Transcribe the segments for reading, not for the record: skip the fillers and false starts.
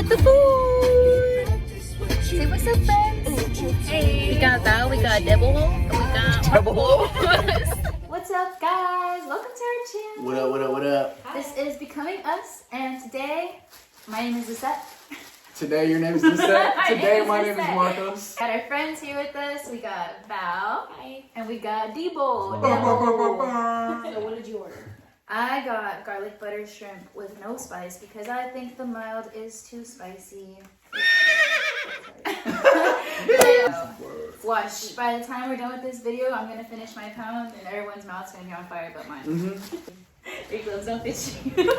with the food. Say what's up, friends. Hey. We got Val, we got Devil Hole, and we got Devil Hole. What's up, guys? Welcome to our channel. What up, what up, what up? Hi. This is Becoming Us, and today, my name is Lisette. Today, your name is Lisette. Today, my name is Marcos. Got our friends here with us. We got Val. Hi. And we got Debo. So what did you order? I got garlic butter shrimp with no spice because I think the mild is too spicy. Watch, by the time we're done with this video, I'm gonna finish my pound and everyone's mouth's gonna be on fire but mine. Your gloves don't fit you.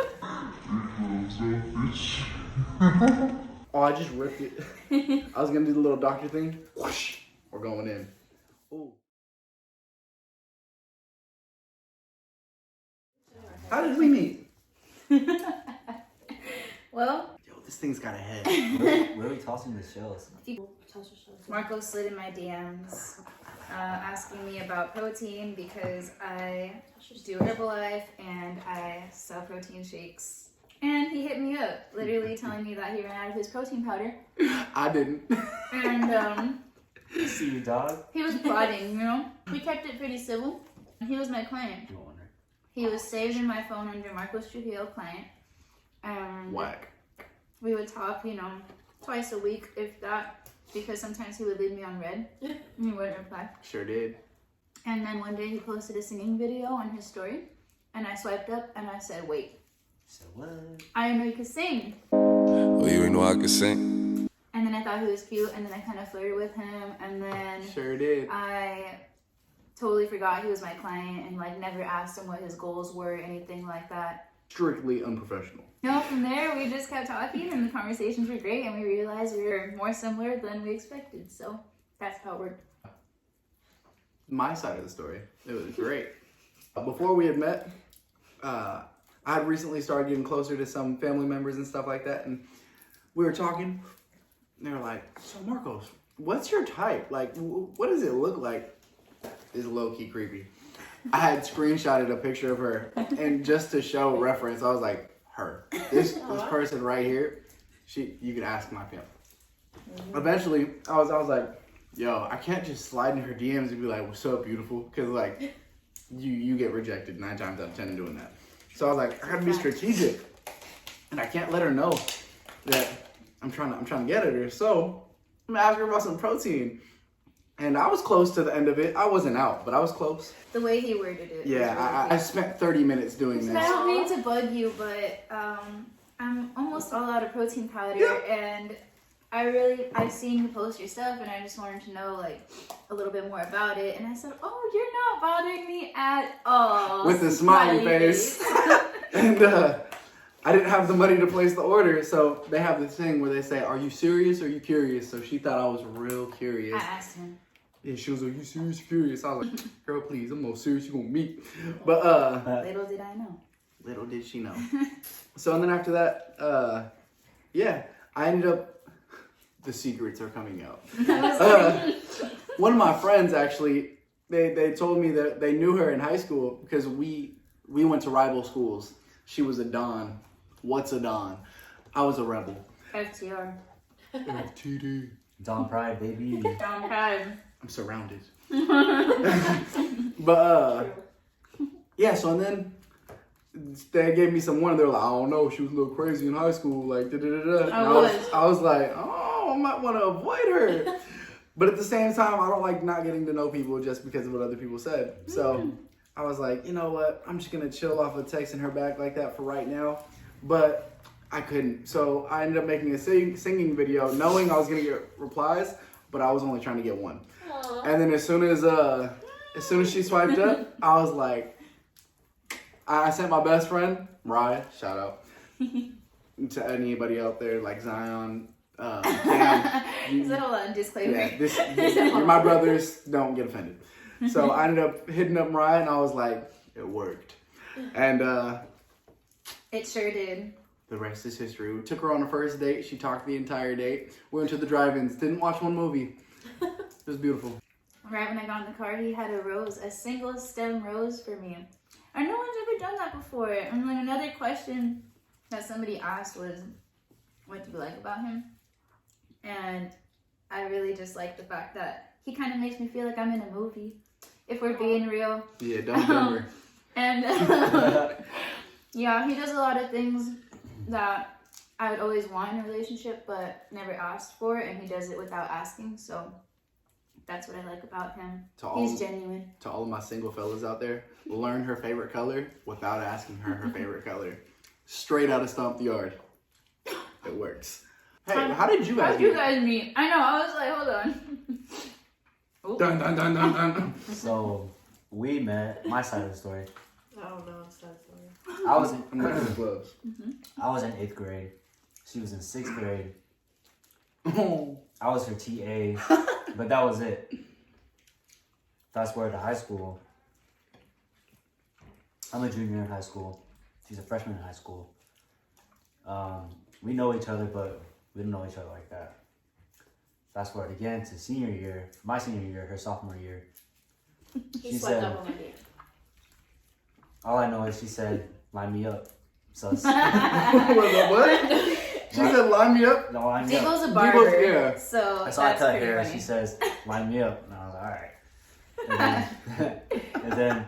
Oh, I just ripped it. I was gonna do the little doctor thing. Whoosh, we're going in. Ooh. How did we meet? Well, yo, this thing's got a head. Where are we tossing the shells? Marco slid in my DMs asking me about protein because I do Herbalife and I sell protein shakes. And he hit me up, literally telling me that he ran out of his protein powder. I didn't. And See you, dog. he was plotting, you know? We kept it pretty civil. He was my client. He was saved in my phone under Marcos Trujillo client. Whack. We would talk, you know, twice a week, if that, because sometimes he would leave me on red and he wouldn't reply. Sure did. And then one day he posted a singing video on his story, and I swiped up and I said, wait. So what? I didn't know you could sing. Oh, you didn't know I could sing? And then I thought he was cute, and then I kind of flirted with him, and then Sure did. I totally forgot he was my client and like never asked him what his goals were, anything like that. Strictly unprofessional. No, from there we just kept talking and the conversations were great and we realized we were more similar than we expected. So that's how it worked. My side of the story, it was great. Before we had met, I had recently started getting closer to some family members and stuff like that, and we were talking, and they were like, so Marcos, what's your type? Like, what does it look like? It's low-key creepy. I had screenshotted a picture of her, and just to show reference, I was like, her. This person right here, you could ask my family. Eventually, I was like, yo, I can't just slide in her DMs and be like, what's up, beautiful? Because, like, you get rejected 9 times out of 10 doing that. So I was like, I gotta be strategic. And I can't let her know that I'm trying to get at her. So I'm gonna ask her about some protein. And I was close to the end of it. I wasn't out, but I was close. The way he worded it. Yeah, I spent 30 minutes doing this. I don't mean to bug you, but I'm almost all out of protein powder, and I've seen you post your stuff, and I just wanted to know like a little bit more about it. And I said, oh, you're not bothering me at all. With a smiley face. And I didn't have the money to place the order, so they have this thing where they say, are you serious or are you curious? So she thought I was real curious. I asked him. Yeah, she was like, you serious or curious? I was like, girl, please, I'm more serious, you gonna meet. But little did I know. little did she know. So and then after that, yeah, I ended up, the secrets are coming out. One of my friends actually, they told me that they knew her in high school because we went to rival schools. She was a Don. What's a Don? I was a rebel. FTR. FTD. Don Pride, baby. Don Pride. I'm surrounded. But yeah, so and then they gave me some warning. They were like, I don't know, she was a little crazy in high school, like da-da-da-da. I was like, oh, I might want to avoid her. But at the same time, I don't like not getting to know people just because of what other people said. So I was like, you know what? I'm just going to chill off of texting her back like that for right now. But I couldn't. So I ended up making a singing video knowing I was going to get replies, but I was only trying to get one. Aww. And then as soon as she swiped up, I was like, I sent my best friend, Rye, shout out, to anybody out there like Zion, Cam. Is that a disclaimer? Yeah, you're my brothers, don't get offended. So I ended up hitting up Mariah and I was like, it worked. And it sure did. The rest is history. We took her on a first date. She talked the entire date. We went to the drive-ins. Didn't watch one movie. It was beautiful. Right when I got in the car, he had a rose, a single stem rose for me. And no one's ever done that before. And then another question that somebody asked was, what do you like about him? And I really just like the fact that he kind of makes me feel like I'm in a movie, if we're being real. Yeah, Dumb and Dumber. And yeah, he does a lot of things that I would always want in a relationship, but never asked for, and he does it without asking. So that's what I like about him. He's genuine. To all of my single fellas out there, learn her favorite color without asking her favorite color. Straight out of Stomp the Yard. It works. Hey, how did you guys meet? I know, I was like, hold on. Dun, dun, dun, dun, dun. So we met. My side of the story. I don't know. It's that story. I was in I'm going to the clubs. I was in 8th grade. She was in 6th grade. I was her TA, but that was it. Fast forward to high school. I'm a junior in high school. She's a freshman in high school. We know each other, but we didn't know each other like that. Fast forward again to senior year, my senior year, her sophomore year. He swept up on my date. All I know is she said, "Line me up." Sus. What? She said, "Line me up." No, line me up. Devo's a barber, yeah. so That's why I cut pretty hair. funny. She says, "Line me up," and I was like, "All right." And then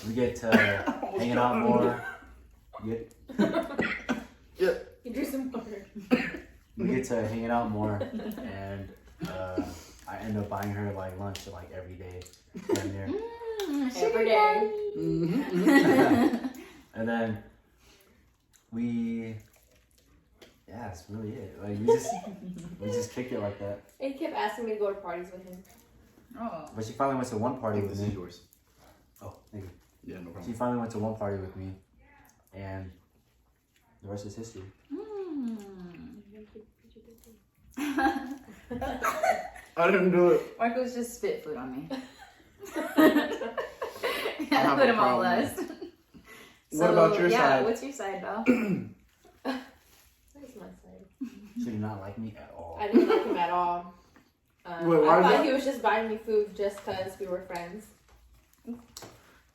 we get to hanging out more. Yep. You drew some water. We get to hanging out more, and I end up buying her like lunch like every day, damn near. Every day. And then yeah, that's really it. Like we just kicked it like that. And he kept asking me to go to parties with him. Oh. But she finally went to one party with This is me. yours. Oh, thank you. Yeah, no She problem. finally went to one party with me, and the rest is history. I didn't do it. Marco's just spit food on me. have I put a him on problem. last. What about your side? What's your side, Belle? Where's my side? She did not like me at all. I didn't like him at all. Wait, why I is thought that? he was just buying me food just because we were friends.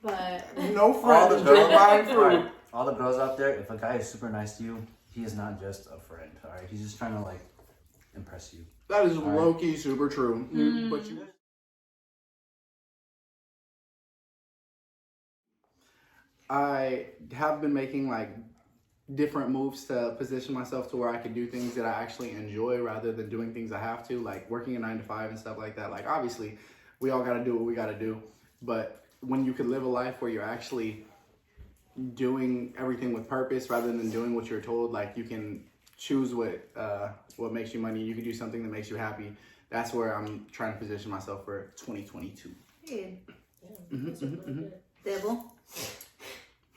But No friends, just buying food. All the girls out there, if a guy is super nice to you, he is not just a friend. All right, he's just trying to like impress you. That is right. low key super true. But you. I have been making like different moves to position myself to where I can do things that I actually enjoy rather than doing things I have to, like working a 9 to 5 and stuff like that. Like obviously, we all got to do what we got to do, but when you could live a life where you're actually doing everything with purpose rather than doing what you're told, like you can choose what makes you money. You can do something that makes you happy. That's where I'm trying to position myself for 2022. Hey, yeah, Devil.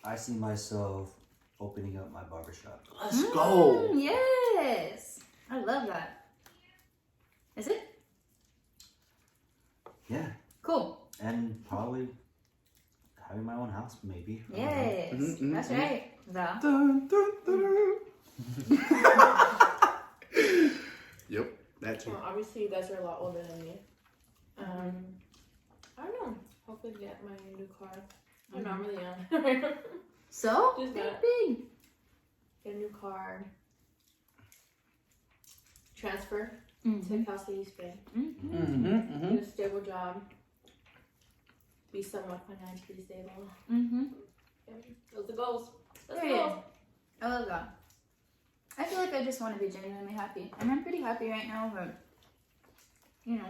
I see myself opening up my barbershop. Let's go. Yes. I love that. Is it? Yeah, Cool. and probably having my own house, maybe. I don't know. Yes. That's right, Val. Dun, dun, dun, dun. Yep, that too. Well, obviously, you guys are a lot older than me. I don't know. Hopefully, get my new car. I don't know, I'm really young. So? Just Think that. big. Get a new car. Transfer Mm-hmm. to Cal City, Spain. Mm-hmm. Get a stable job. Be somewhat financially stable. Mm-hmm. Yeah, those are the goals. That's the Period. goals. I love that. I feel like I just want to be genuinely happy. And I'm pretty happy right now, but, you know,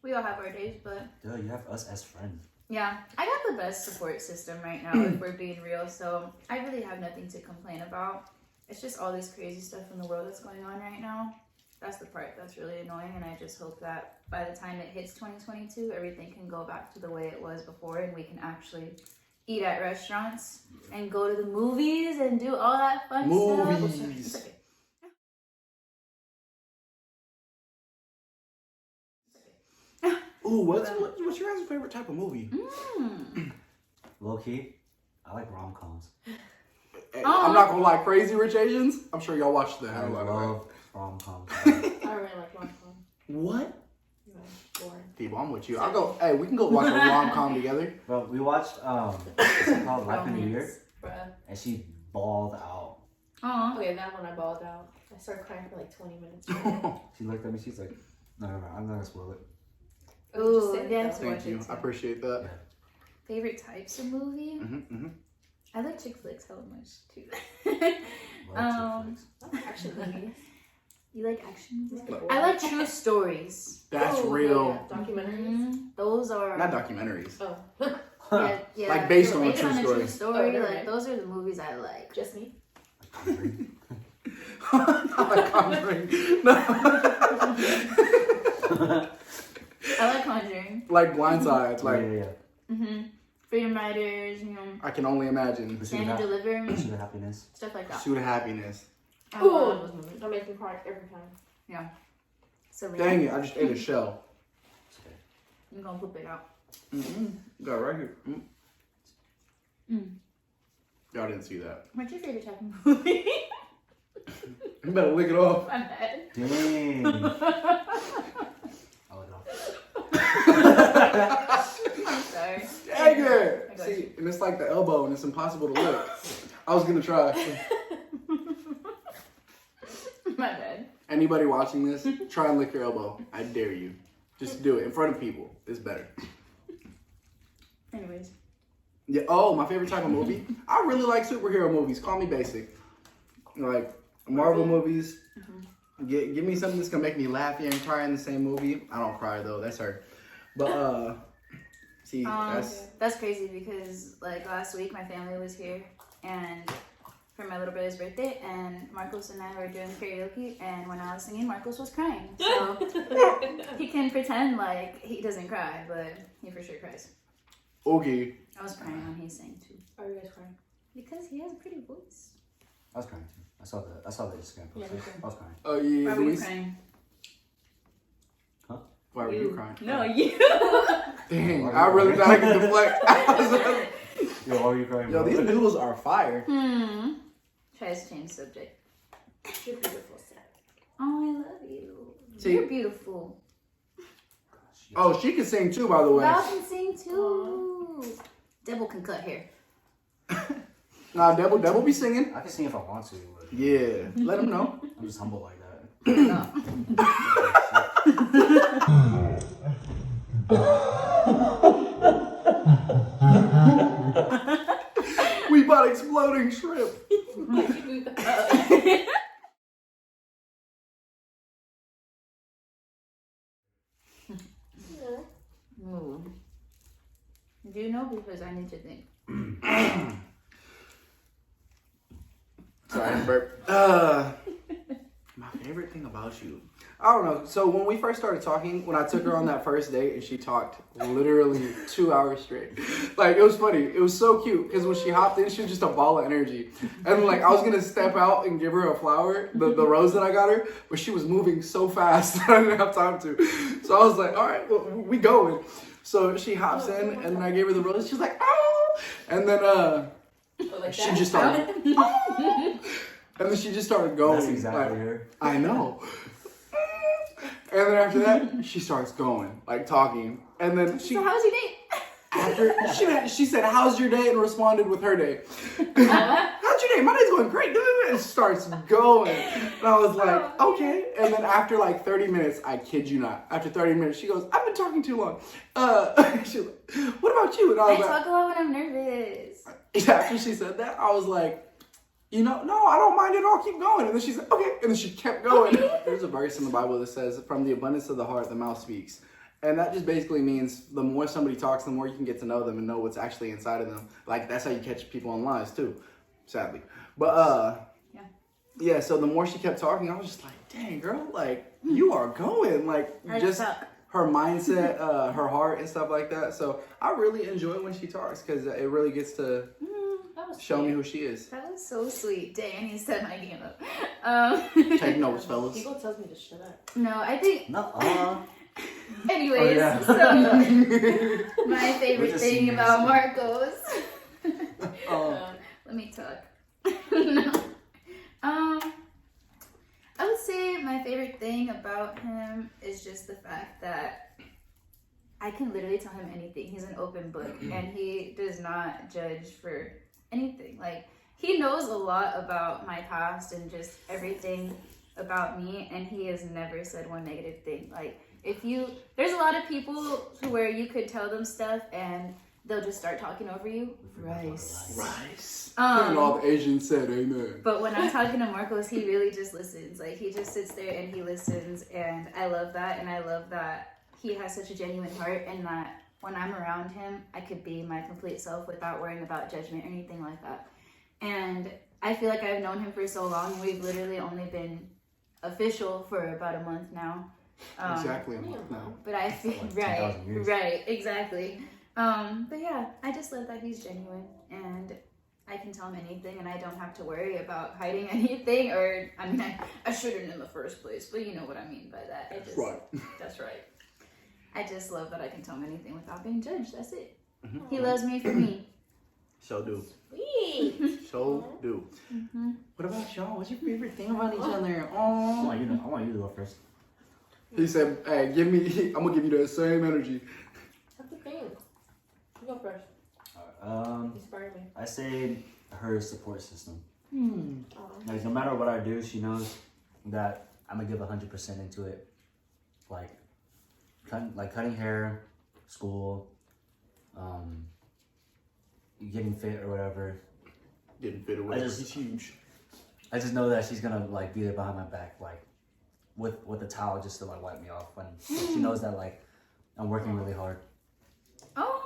we all have our days, but Duh, you have us as friends. yeah, I got the best support system right now, if we're being real, so I really have nothing to complain about. It's just all this crazy stuff in the world that's going on right now. That's the part that's really annoying, and I just hope that by the time it hits 2022, everything can go back to the way it was before, and we can actually eat at restaurants and go to the movies and do all that fun stuff. Movies. It's okay. Ooh, what's your guys' favorite type of movie? Low key, I like rom-coms. Hey, I'm not gonna lie, Crazy Rich Asians. I'm sure y'all watched the I hell out of love rom-coms. I don't really like rom-com. What? No, boring. People, I'm with you. I'll go. Hey, we can go watch a rom-com together. Bro, we watched what's it called, Life in a Year, Bruh. and she bawled out. Aw. Okay, that one I balled out. I started crying for like 20 minutes. She looked at me. She's like, "No, I'm not gonna spoil it." Ooh, Just yeah. say Thank you. I appreciate that. Favorite types of movie? Mm-hmm. I like chick flicks so much too. Love chick flicks. Action movies. You like action movies? Like- I like true stories. That's Oh, real. yeah. Documentaries. Those are Not documentaries. Oh, yeah, Like based on a based true on a story. true story. Oh, Like right. those are the movies I like. just me. Not like Conjuring. No. I like Conjuring. Like Blindside. Like yeah. Freedom Riders, you know, I can only imagine. Stand and Deliver, Pursuit of Happiness. stuff like that. Pursuit of Happiness. I love those movies. That makes me cry every time. Yeah. So Dang it! I just ate a shell. It's okay. I'm gonna poop it out. Got it right here. Mm. Y'all didn't see that. What's your favorite type of movie? You better lick it off. My bad. Dang. I'll let it off. I'm sorry. Dang I it! got See, and it's like the elbow, and it's impossible to lick. I was gonna try. My bad. Anybody watching this, try and lick your elbow. I dare you. Just do it in front of people. It's better. Anyways. Yeah. Oh, my favorite type of movie. I really like superhero movies. Call me basic. Like Marvel movies. Give me something that's gonna make me laugh and cry in the same movie. I don't cry though. That's her. But see, That's crazy because like last week my family was here and for my little brother's birthday and Marcos and I were doing karaoke and when I was singing Marcos was crying. So he can pretend like he doesn't cry, but he for sure cries. okay. I was crying when he sang too. Why are you guys crying? Because he has a pretty voice. I was crying too. I saw the Instagram post. Yeah, me too. I was crying. Oh yeah. Why were you Luis. crying? Why were you crying? No, you. Dang, I really thought I could deflect. I was like, Yo, why were you crying? yo, bro? these noodles are fire. Tries to change subject. You're beautiful, Seth. Oh, I love you. See- You're beautiful. Oh, she can sing too, by the way. Val can sing too. Devil can cut hair. Nah, Devil be singing. I can sing if I want to, but Yeah, let him know. I'm just humble like that. We bought exploding shrimp. Ooh. Do you know? Because I need to think. Sorry, burp. My favorite thing about you. I don't know. So when we first started talking, when I took her on that first date and she talked literally 2 hours straight. Like, it was funny. It was so cute because when she hopped in, she was just a ball of energy. And like, I was going to step out and give her a flower, the rose that I got her, but she was moving so fast that I didn't have time to. So I was like, all right, well, we going. So she hops in and then I gave her the rose. She's like, oh! And then Like she that? just started, oh! And then she just started going. That's exactly like, her. I know. And then after that, she starts going, like talking. And then she, So how's your date? after she said, "How's your day?" and responded with her day. How's your day? My day's going great. And starts going. And I was like, okay. And then after like 30 minutes, I kid you not, after 30 minutes, she goes, "I've been talking too long." She's like, "What about you?" And I I was like, talk a lot when I'm nervous. after she said that, I was like, you know, no, I don't mind at all. Keep going. And then she said, okay. And then she kept going. There's a verse in the Bible that says, from the abundance of the heart, the mouth speaks. And that just basically means the more somebody talks, the more you can get to know them and know what's actually inside of them. Like, that's how you catch people on lies, too, sadly. But, yeah, so the more she kept talking, I was just like, dang, girl, like, you are going. Like, just her mindset, her heart and stuff like that. So I really enjoy when she talks because it really gets to show me who she is. That was so sweet. Dang, I need to set my game up. Take notes, fellas. People tells me to shut up. No, I think. Nuh-uh. Anyways, Oh, yeah. so my favorite just thing seniors. about Marcos. Oh. Let me talk. No. I would say my favorite thing about him is just the fact that I can literally tell him anything. He's an open book and he does not judge for anything. Like, he knows a lot about my past and just everything. about me, and he has never said one negative thing. Like, there's a lot of people where you could tell them stuff and they'll just start talking over you. Rice. And all the Asians said amen. But when I'm talking to Marcos, he really just listens. Like, he just sits there and he listens, and I love that. And I love that he has such a genuine heart, and that when I'm around him, I could be my complete self without worrying about judgment or anything like that. And I feel like I've known him for so long. We've literally only been official for about a month now. Exactly a month now. But I feel right, exactly. But yeah, I just love that he's genuine, and I can tell him anything, and I don't have to worry about hiding anything. Or I mean, I shouldn't in the first place, but you know what I mean by that. That's right. I just love that I can tell him anything without being judged. That's it. Mm-hmm. He loves me for me. So do. Sweet. So do. Mm-hmm. What about y'all? What's your favorite thing about each other? I want you to go first. He said, "Hey, I'm gonna give you that same energy." That's the thing. You go first. Inspire me. I say her support system. Hmm. Like, no matter what I do, she knows that I'm gonna give 100% into it. Like cutting hair, school, getting fit or whatever. Getting fit or whatever. He's huge. I just know that she's gonna like be there behind my back, like with a towel just to like wipe me off when she knows that like I'm working really hard. Oh.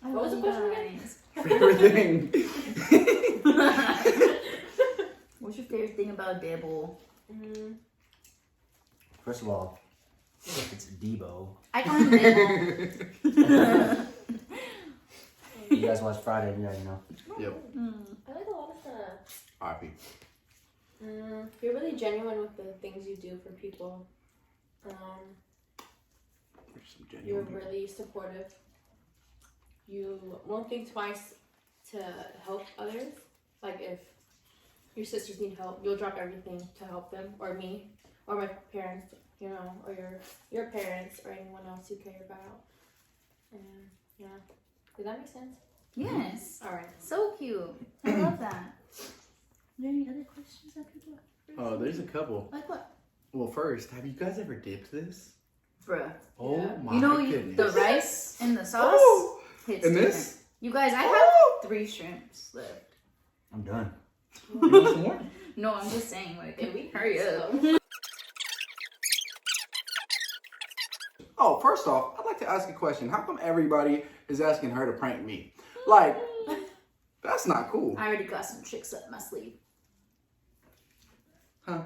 What was the question again? Favorite thing. What's your favorite thing about Debo? First of all, it's Debo. I call him Debo. You guys watch Friday, you already know. Yep. I like a lot of stuff. R.I.P. You're really genuine with the things you do for people. You're really supportive. You won't think twice to help others. Like if your sisters need help, you'll drop everything to help them, or me, or my parents, you know, or your parents, or anyone else you care about. And yeah, does that make sense? Yes. All right. So cute. I love that. Are there any other questions that people have? Oh, there's a couple. Like what? Well, first, have you guys ever dipped this? Bruh. Oh Yeah. my You know, goodness. the rice and the sauce Oh! hits And different. this? You guys, I have 3 shrimps left. I'm done. You want some more? No, I'm just saying, like, Yeah, we hurry up. Oh, first off, I'd like to ask a question. How come everybody is asking her to prank me? Like, that's not cool. I already got some tricks up my sleeve. Huh?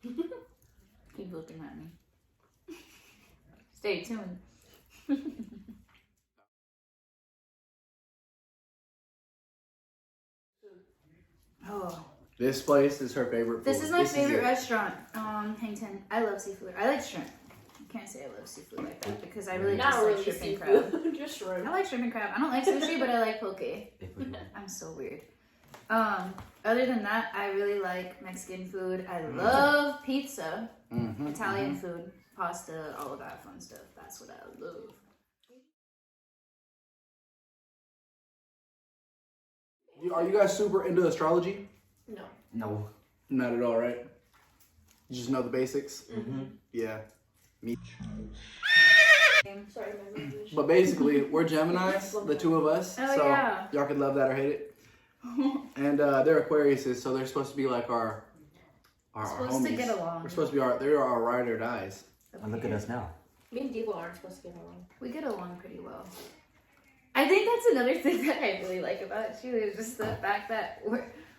Keep looking at me. Stay tuned. Oh, This place is her favorite food. this is my favorite it. restaurant. Hangton. I love seafood. I like shrimp. I can't say I love seafood like that because I really Not just really like shrimp and crab. seafood. Just shrimp. I like shrimp and crab. I don't like sushi, but I like poke. I'm so weird. Other than that, I really like Mexican food. I love pizza, Italian food, pasta, all of that fun stuff. That's what I love. Are you guys super into astrology? No. No. Not at all, right? You just know the basics? Mm-hmm. Yeah. Me. Sorry, my English. But basically, we're Geminis, the two of us. Oh, so yeah. y'all could love that or hate it. And they're Aquariuses, so they're supposed to be like our Supposed homies. to get along. We're supposed to be they're our ride or dies. And look at us now. Me and Debo aren't supposed to get along. We get along pretty well. I think that's another thing that I really like about you is just the fact that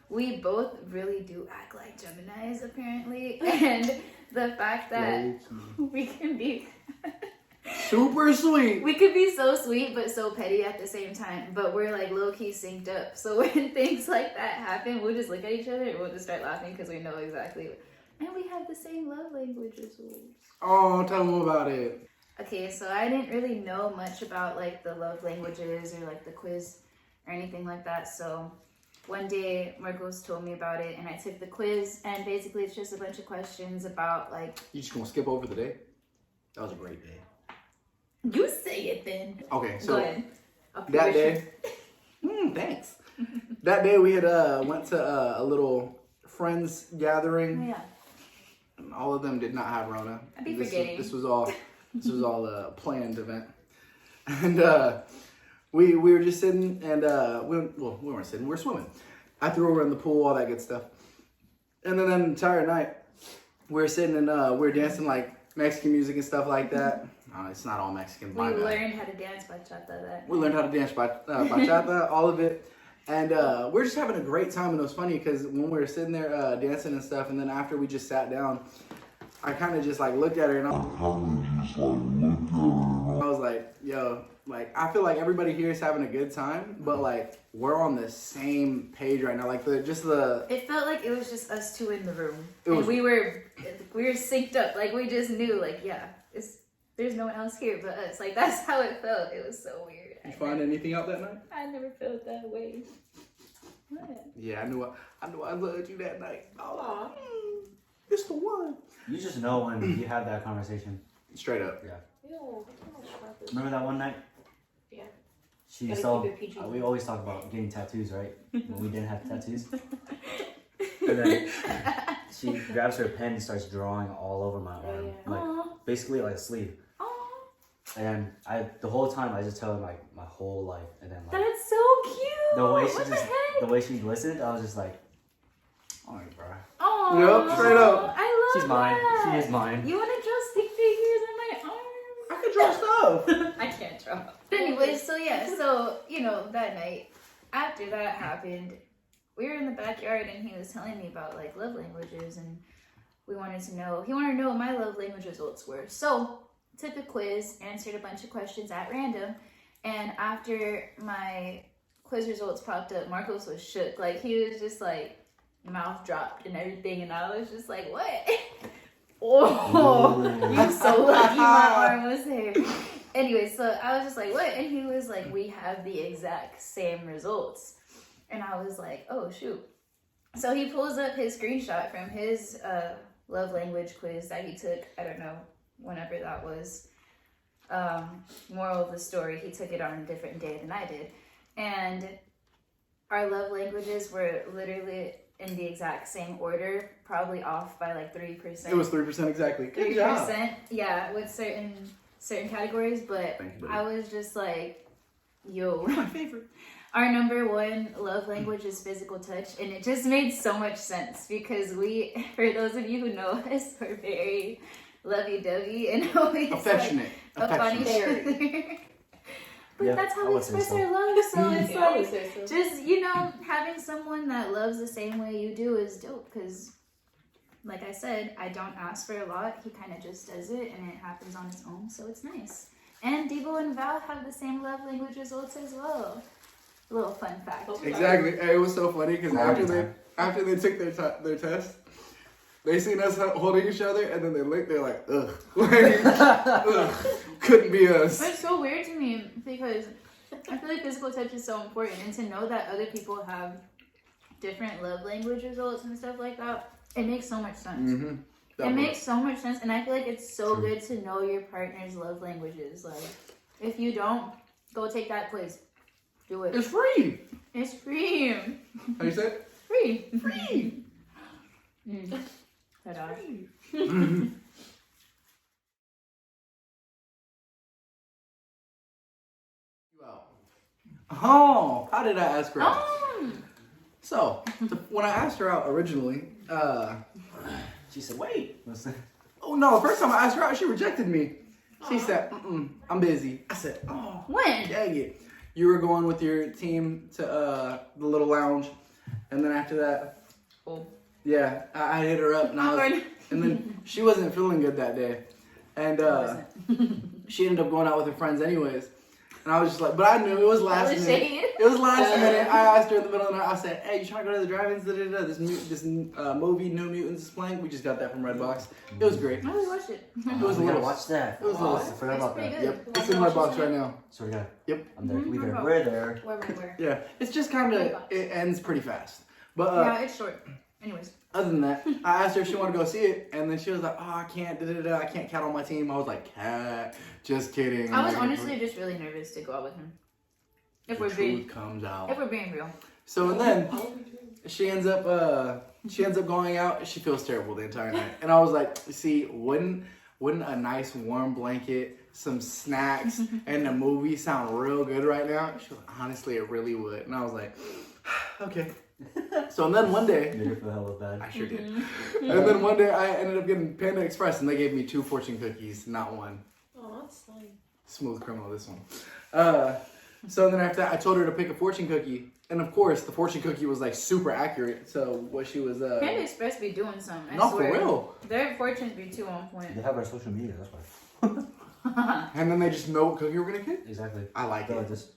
we both really do act like Geminis, apparently, and the fact that we can be super sweet. we could be so sweet but so petty at the same time, but we're like low-key synced up. So when things like that happen, we'll just look at each other and we'll just start laughing because we know exactly. And we have the same love languages. Oh, tell them about it. Okay, so I didn't really know much about like the love languages or like the quiz or anything like that. So one day Marcos told me about it and I took the quiz, and basically it's just a bunch of questions about like... You just gonna skip over the day? That was a great day. You say it then. Okay, so go ahead. that day, thanks. That day we had went to a little friends gathering. Oh, yeah. And all of them did not have Rona. I'd be This forgetting. was all a planned event. And we were just sitting and we weren't sitting, we were swimming. I threw her in the pool, all that good stuff. And then the entire night we were sitting and we were dancing like Mexican music and stuff like that. It's not all Mexican. We learned how to dance bachata that We learned how to dance bachata, all of it. And we're just having a great time. And it was funny because when we were sitting there dancing and stuff, and then after we just sat down, I kind of just like looked at her and I was like, yo, like I feel like everybody here is having a good time, but like we're on the same page right now. Like it felt like it was just us two in the room. We were synced up. Like we just knew, like, yeah, there's no one else here but us. Like that's how it felt. It was so weird. Did you find anything out that night? I never felt that way. What? Yeah, I knew I loved you that night. Oh, it's the one. You just know when you have that conversation. Straight up. Yeah. Ew, Remember that one night? Yeah. She Gotta saw. keep it PG. We always talk about getting tattoos, right? When we didn't have tattoos. And then she grabs her pen and starts drawing all over my arm, Yeah. like basically like a sleeve. And the whole time I just tell her like my whole life, and then like That's so cute. the way she listened, I was just like, alright, bro. Oh, Yep, straight up. I love She's mine. that. She is mine. You want to draw stick figures on my arm? I could draw stuff. I can't draw. But anyways, so that night after that happened, we were in the backyard and he was telling me about like love languages, and he wanted to know what my love language results were. So took a quiz, answered a bunch of questions at random, and after my quiz results popped up, Marcos was shook. Like he was just like mouth dropped and everything, and I was just like, what? Oh, you're so lucky my arm was there. Anyway, so I was just like, what? And he was like, we have the exact same results. And I was like, oh shoot. So he pulls up his screenshot from his love language quiz that he took, I don't know, whenever that was. Moral of the story, he took it on a different day than I did. And our love languages were literally in the exact same order, probably off by like 3%. It was 3% exactly. Good 3%, job. yeah, with certain categories, but Thank you, buddy. I was just like, yo. My favorite. Our number one love language is physical touch, and it just made so much sense because for those of you who know us, we're very lovey-dovey and always Affectionate. like, up on each Affectionate. other. But Yeah, that's how I we would say express so. our love, so it's Yeah, I would like, say so. just, having someone that loves the same way you do is dope because, like I said, I don't ask for a lot. He kind of just does it, and it happens on its own, so it's nice. And Debo and Val have the same love language results as well. A little fun fact. Exactly. And it was so funny because after they took their test, they seen us holding each other, and then they looked. They're like, ugh, like, ugh, couldn't be us. It's so weird to me because I feel like physical touch is so important, and to know that other people have different love language results and stuff like that, it makes so much sense. Mm-hmm. It makes so much sense, and I feel like it's so good to know your partner's love languages. Like, if you don't, go take that quiz. Do it. It's free. It's free. How you say it? Free. Free. Ta-da. Oh, how did I ask her out? Oh. So, when I asked her out originally, She said, "Wait." oh no, the first time I asked her out, she rejected me. She said, I'm busy. I said, oh, When? dang it. You were going with your team to the little lounge, and then after that, Oh. yeah, I hit her up, and and then she wasn't feeling good that day, and she ended up going out with her friends anyways. And I was just like, but I knew it was last minute. It was last minute. I asked her in the middle of the night. I said, "Hey, you trying to go to the drive-ins? This movie, New Mutants, is playing. We just got that from Redbox. It was great. I really watched it. It was a We gotta little. watch that. It was a Oh, I little. forgot about pretty that. good. Yep, it's in Redbox right now. So we got. Yep. I'm there. Mhm. We're there. Where? Yeah, it's just kind of it ends pretty fast. But Yeah, it's short. Anyways. other than that, I asked her if she wanted to go see it, and then she was like, "Oh, I can't. I can't count on my team." I was like, "Cat, just kidding." I was Like, honestly just really nervous to go out with him. If the we're being truth comes out. real. So and then she ends up going out. She feels terrible the entire night. And I was like, see, wouldn't a nice warm blanket, some snacks, and a movie sound real good right now? She was like, honestly, it really would. And I was like, okay. So and then one day, Made her feel hella bad. I sure did. And then one day I ended up getting Panda Express and they gave me 2 fortune cookies, not one. Oh, that's fine. Smooth criminal, this one. So then after that, I told her to pick a fortune cookie. And of course, the fortune cookie was like super accurate. So what she was... Panda Express be doing something. I no, swear. for real. Their fortunes be too on point. They have our social media, that's why. And then they just know what cookie we're going to get? Exactly. I like They're it. just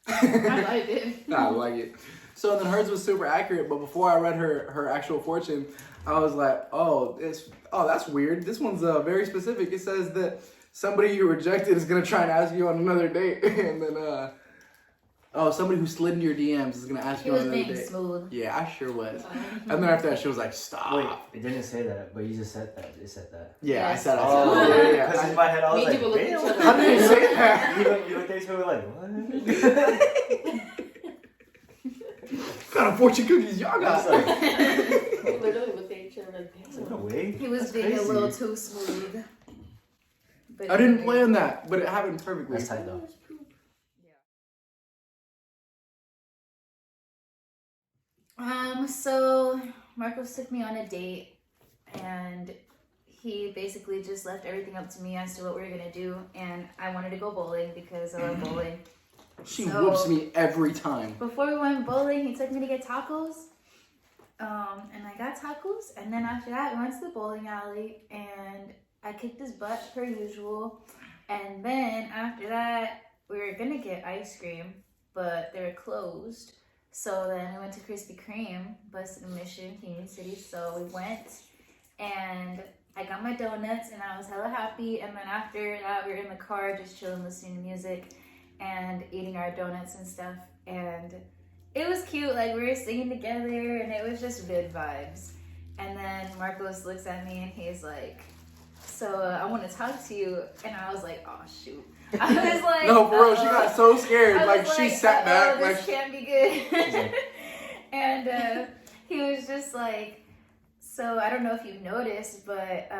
I like it. I like it. So then hers was super accurate, but before I read her actual fortune, I was like, oh, that's weird. This one's very specific. It says that somebody you rejected is gonna try and ask you on another date, and then somebody who slid into your DMs is gonna ask He you on was another being date. smooth. Yeah, I sure was. And then after that, she was like, stop. wait. It didn't say that, but you just said that. It said that. Yeah, Yes. I said. Oh, Yeah. because in my head I was Made like, people look at "Damn, each what other. I didn't say that. you looked at each other like, what? What kind of fortune cookies y'all I was got? like, Literally with each other like, no damn. way. He was That's being a crazy. little too smooth. But I didn't anyway. plan that, but it happened perfectly. That's tight though. So Marcos took me on a date and he basically just left everything up to me as to what we were gonna do, and I wanted to go bowling because I love bowling. She So- whoops me every time. Before we went bowling, he took me to get tacos. And I got tacos, and then after that, we went to the bowling alley, and I kicked his butt per usual. And then after that, we were gonna get ice cream, but they were closed. So then we went to Krispy Kreme, busted a mission, Union City. So we went, and I got my donuts, and I was hella happy. And then after that, we were in the car just chilling, listening to music, and eating our donuts and stuff. And it was cute, like we were singing together, and it was just good vibes. And then Marcos looks at me and he's like, so I want to talk to you. And I was like, oh shoot. I was like, No, for real, she got so scared. I Like was she sat back, this like can't be good. And he was just like, so I don't know if you've noticed, but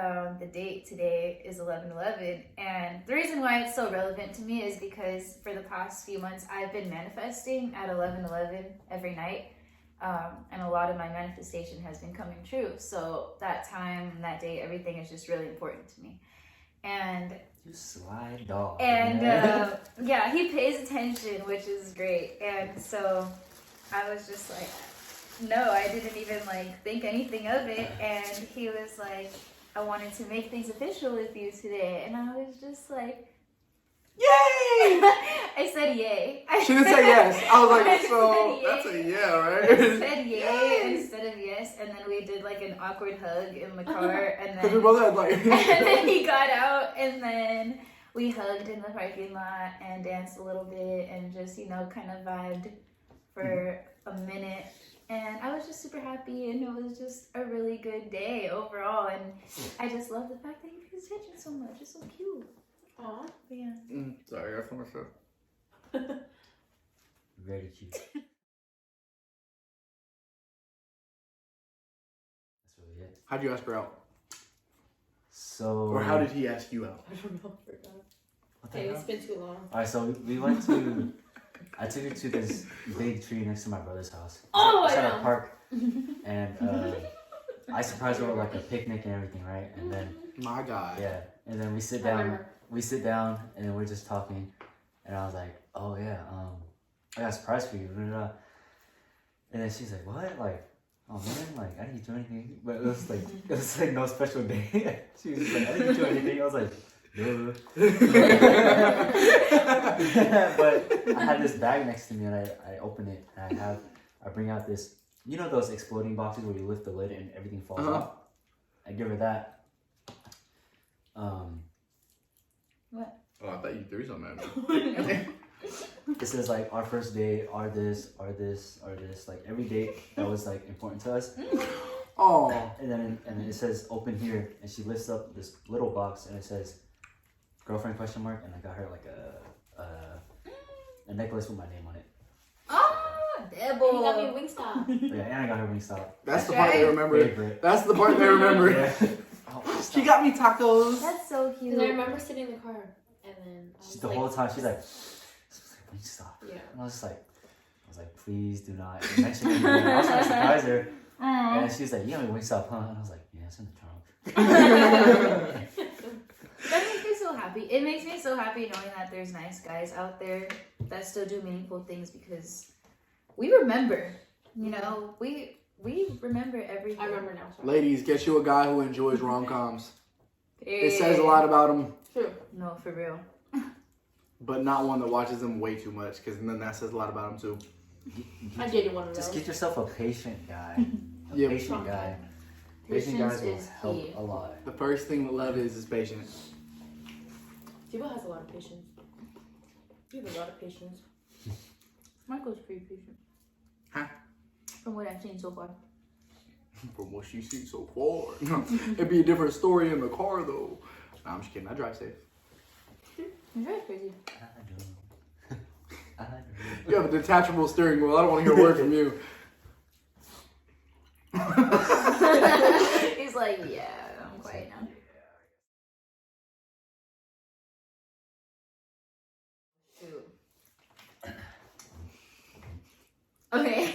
the date today is 11/11, and the reason why it's so relevant to me is because for the past few months I've been manifesting at 11/11 every night, and a lot of my manifestation has been coming true. So that time, that day, everything is just really important to me, and You sly dog. and yeah, he pays attention, which is great. And so I was just like, no, I didn't even like think anything of it. And he was like, I wanted to make things official with you today. And I was just like, yay! I said yay. She didn't say yes. I was like, I so said that's a yay. yeah, I right? said yay instead of yes. And then we did like an awkward hug in the car. And Because we then both had like. and then he got out, and then we hugged in the parking lot and danced a little bit and just, you know, kind of vibed for a minute. And I was just super happy, and it was just a really good day overall. And I just love the fact that he pays attention so much. It's so cute. Aw. But yeah. Sorry, I forgot myself. Very cute. That's really it. How'd you ask her out? So. Or how did he ask you out? I don't know. I forgot. What the Hey, hell? it's been too long. Alright, so we went to. I took her to this big tree next to my brother's house. Oh, It's I at know. a park, and I surprised her with like a picnic and everything, right? And then My God. yeah, and then we sit I down. remember. We sit down, and then we're just talking, and I was like, "Oh yeah, I got a surprise for you." Blah, blah, blah. And then she's like, "What?" Like, "Oh man, like I didn't do anything." But it was like no special day. She was just like, "I didn't do anything." I was like, "Duh." But I had this bag next to me, and I open it, and I bring out this, you know, those exploding boxes where you lift the lid and everything falls Uh-huh. out. I give her that. What? Oh, I thought you threw something at me. It says like our first date, our this, like every date that was like important to us. Oh. And then it says open here, and she lifts up this little box, and it says girlfriend question mark, and I got her like a necklace with my name on it. Oh, And you got me Debo. Wingstop. Yeah, and I got her Wingstop. That's the That's part they right. remember. Favorite. That's the part they remember. Yeah. Oh, Wingstop. She got me tacos. That's so cute. Because I remember sitting in the car and then I was The like, whole time she's like, Wingstop. yeah. And I was like, please do not mention anything. I was trying to surprise her. Aw. And she's like, you got me Wingstop, huh? And I was like, yeah, it's in the trunk. That makes me so happy. It makes me so happy knowing that there's nice guys out there that still do meaningful things because we remember. You know, we remember everything. I remember now. Sorry. Ladies, get you a guy who enjoys rom-coms. It Yeah. says a lot about him, True. No, for real. but not one that watches them way too much, because then that says a lot about him too. I dated one of Just those. get yourself a patient guy. A Yep. patient guy. Patient Patience guys will is help key. a lot. The first thing that love is patient. Tibo has a lot of patience. You have a lot of patience. Michael's pretty patient. Huh? From what I've seen so far. From what she's seen so far. It'd be a different story in the car though. Nah, I'm just kidding. I drive safe. You're very crazy. I do. I do. You have a detachable steering wheel. I don't want to hear a word from you. He's like, yeah, I'm quiet now. Shoot. Okay.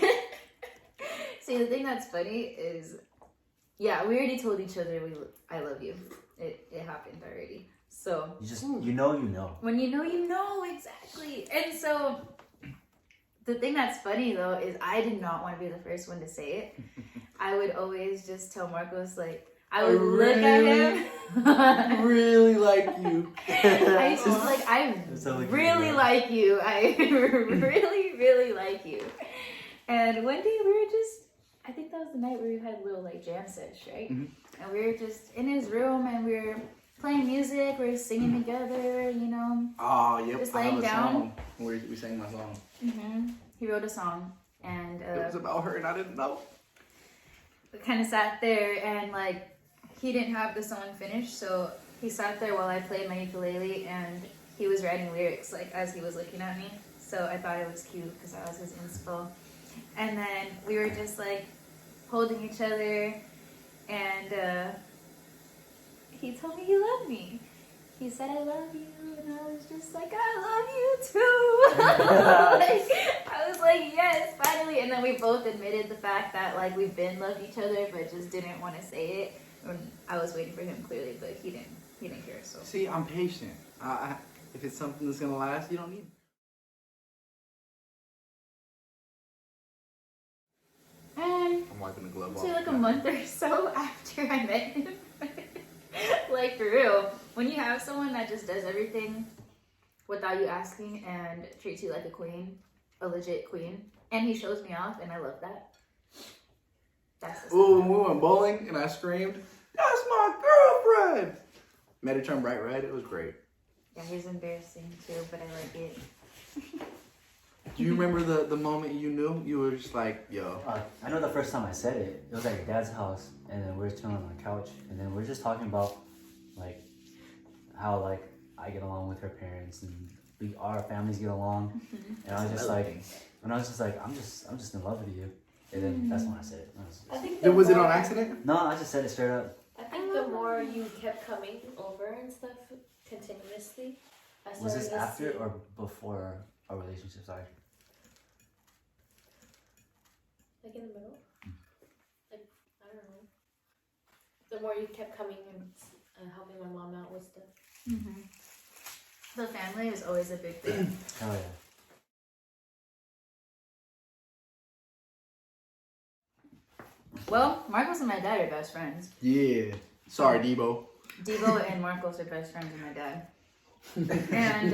See, the thing that's funny is, yeah, we already told each other I love you. It happened already. So You know. when you know exactly. And so the thing that's funny though is I did not want to be the first one to say it. I would always just tell Marcos, like, I would look at him. Really like you. I used to be like, I So cute, really yeah. like you. I really like you. And one day we were just, I think that was the night where we had a little like jam sesh, right? Mhm. And we were just in his room and we were playing music, we were singing together, you know. Oh, yep. Just I have laying a down. song where we sang my song. He wrote a song and It was about her and I didn't know. we kind of sat there and like he didn't have the song finished, so he sat there while I played my ukulele and he was writing lyrics like as he was looking at me. So I thought it was cute because I was his inspo. And then we were just like holding each other and he told me he loved me. He said, I love you, and I was just like, I love you too. I was like, yes, finally. And then we both admitted the fact that like we've been loved each other, but just didn't want to say it. And I was waiting for him clearly, but he didn't care. So See, I'm patient. If it's something that's gonna last, you don't need. and I'm wiping the glove off. say like a month or so after I met him, like for real, when you have someone that just does everything without you asking and treats you like a queen, a legit queen, and he shows me off, and I love that. That's the Ooh, stuff. we went bowling and I screamed, "That's my girlfriend!" Made her turn bright red. It was great. Yeah, he's embarrassing too, but I like it. Do you remember the moment you knew? You were just like, yo. I know the first time I said it, it was at your dad's house, and then we were chilling on the couch, and then we were just talking about like how like I get along with her parents and our families get along, and I was just like, I'm just in love with you, and then that's when I said it. I think Was it on accident? No, I just said it straight up. I think the more you kept coming over and stuff continuously, I started Was this to after see- or before our relationship started? like in the middle. Like I don't know. The more you kept coming and helping my mom out with stuff. The family is always a big thing. Hell yeah. Well, Marcos and my dad are best friends. Yeah. Sorry, Debo. Devo and Marcos are best friends with my dad. And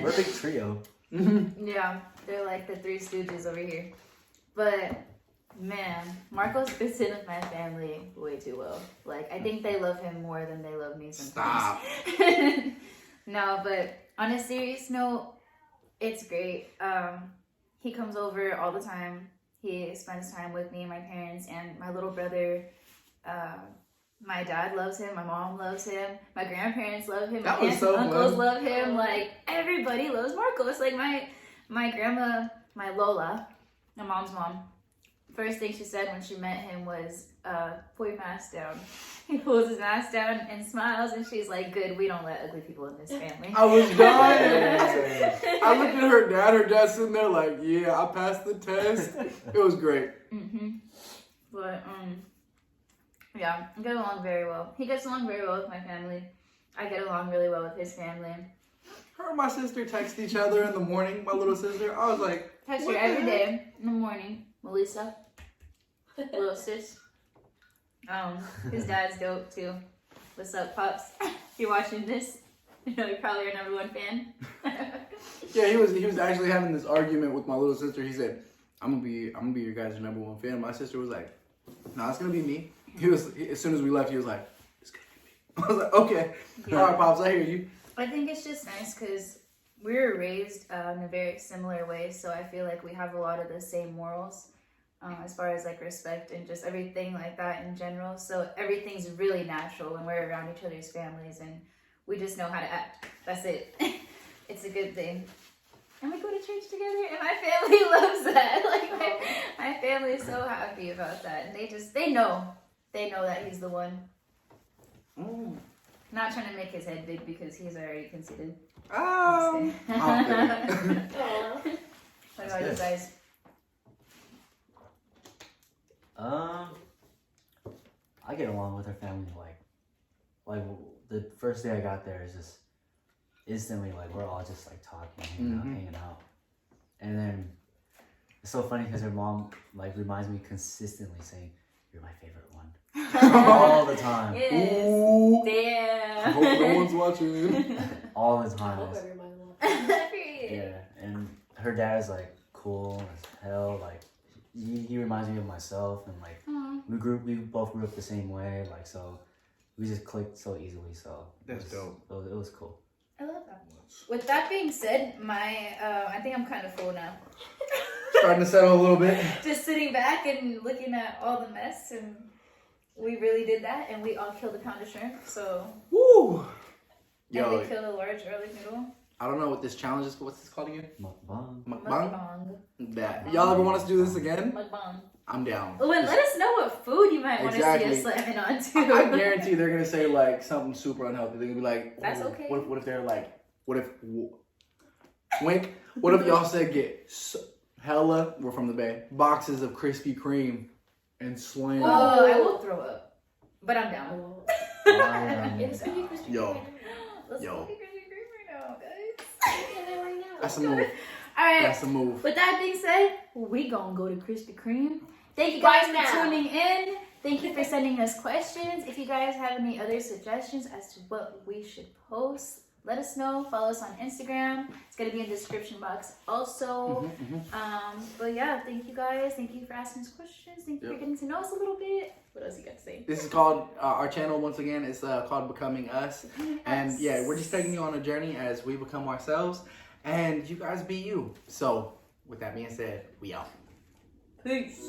We're a big trio. yeah, they're like the Three Stooges over here. But man, Marcos fits in with my family way too well. Like I think they love him more than they love me sometimes. Stop. No, but on a serious note, it's great. He comes over all the time. He spends time with me and my parents and my little brother. My dad loves him. My mom loves him. My grandparents love him. That My was aunts so and uncles fun. love him. Like everybody loves Marcos. Like my grandma, my Lola, my mom's mom. First thing she said when she met him was, pull your mask down. He pulls his mask down and smiles, and she's like, good, we don't let ugly people in this family. I was dying. I looked at her dad. Her dad's sitting there like, yeah, I passed the test. It was great. But, yeah, I get along very well. He gets along very well with my family. I get along really well with his family. Her and my sister text each other in the morning, my little sister. I was like, Text what her the every heck? day in the morning. Melissa, little sis. His dad's dope too. What's up, Pops? If you're watching this, you know you're probably our number one fan. Yeah, he was actually having this argument with my little sister. He said, I'm gonna be your guys' number one fan. My sister was like, no, it's gonna be me. As soon as we left, he was like, it's gonna be me. I was like, okay. Yeah. All right, Pops, I hear you. I think it's just nice because we were raised in a very similar way, so I feel like we have a lot of the same morals as far as like respect and just everything like that in general. So everything's really natural when we're around each other's families, and we just know how to act. That's it. It's a good thing. And we go to church together, and my family loves that. Like my family is so happy about that, and they know that he's the one. Mm. Not trying to make his head big because he's already conceited. Oh. What about you guys? I get along with her family like the first day I got there is just instantly like we're all just like talking, hanging out, and then it's so funny because her mom like reminds me consistently saying, "You're my favorite one," all the time. Yes. Ooh. Damn. I hope no one's watching. All the I time. hope everybody loves Period. Yeah, and her dad is like cool as hell. Like he reminds me of myself, and like we both grew up the same way. Like so, we just clicked so easily. So That's dope. It was cool. I love that. With that being said, I think I'm kind of full now. Starting to settle a little bit. Just sitting back and looking at all the mess, and we really did that, and we all killed a pound of shrimp. So. Woo! And Yo, we killed a large garlic noodle. I don't know what this challenge is, but what's this called again? Mukbang. Mukbang? That. Y'all ever want us to do this again? Mukbang. I'm down. Oh, and let us know what food you might want to see us slamming on too. I guarantee they're gonna say like something super unhealthy. They're gonna be like, That's okay. What if they're like, wink? What if y'all said hella, we're from the Bay, boxes of Krispy Kreme and slam. Oh, I will throw up, but I'm down. It's gonna be Krispy Yo. Kreme. Let's Yo. go get Krispy Kreme right now, guys. Look at it right now. That's a move. All right. That's a move. With that being said, we gonna go to Krispy Kreme. Thank you guys Right for now. tuning in. Thank you for sending us questions. If you guys have any other suggestions as to what we should post, let us know. Follow us on Instagram. It's gonna be in the description box also. But yeah, thank you guys. Thank you for asking us questions. Thank you for getting to know us a little bit. What else you got to say? This is called, our channel once again, it's called Becoming Us. And yeah, we're just taking you on a journey as we become ourselves and you guys be you. So with that being said, we out. Peace.